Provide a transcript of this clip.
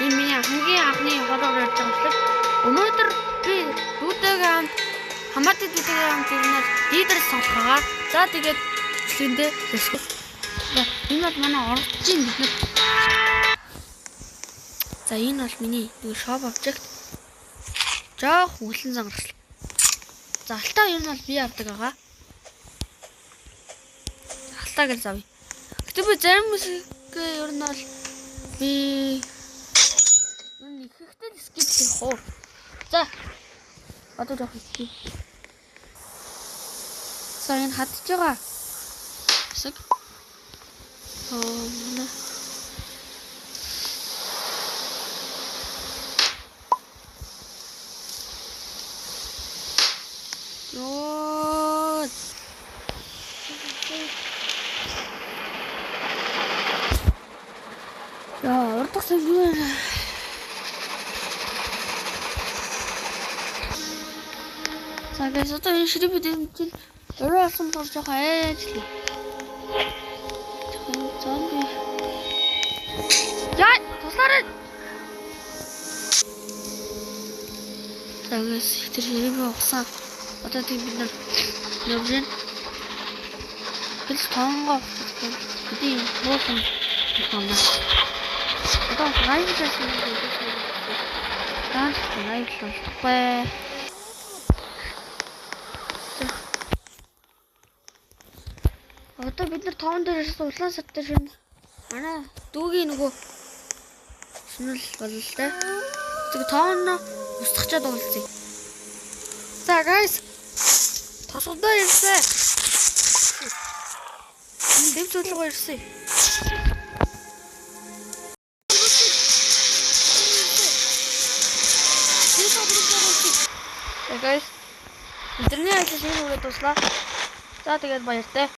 Энэ миний хамгийн анхны хороор ярьж байгаа юм шиг. Өнөөдөр би дүүтэйгээ хамт хамаатан дүүтэйгээ хамт ирнээр лидерс сонсохоор за тэгээд эхлэндээ хэсэг. Энэ бол манай орчин бид нар. За энэ бол миний нэг shop object. Жоох үлэн зангарсан. За алтаа ер нь бол би авдаг байгаа. Алтаа гэж завъя. Гэтэ би зарим music ер нь бол би нэг ихтэй skip хийх уу. За. Одоо жоох skip. За энэ хатж байгаа. Хэсэг. Манай яа, урдах зүйл. За guys, одоо энэ ширээ бид чинь өөрөө алсан бол жоохон ээжлээ. Зомби. Яа, туслаарай. За guys, тэр ширээ ухсаа. Одоо тийм бид нар явж байна. Хэлс тонгоо бидний муусан тонгоо. Одоо лайв хийсэн юм байна. Даанч лайв болчихгүй. Одоо бид нар тоон дээрээс улаан сартай шин манай дүүгийн нөгөө шинэл боллоо те. Тэг тоон устгачаад уулзъя. За guys. Тосгодоо ирсэн. Энэ дэв зөвлөгөө ирсэн. Guys. Интернет ажил шинэ үрээ туслаа. За тэгээд баяртай.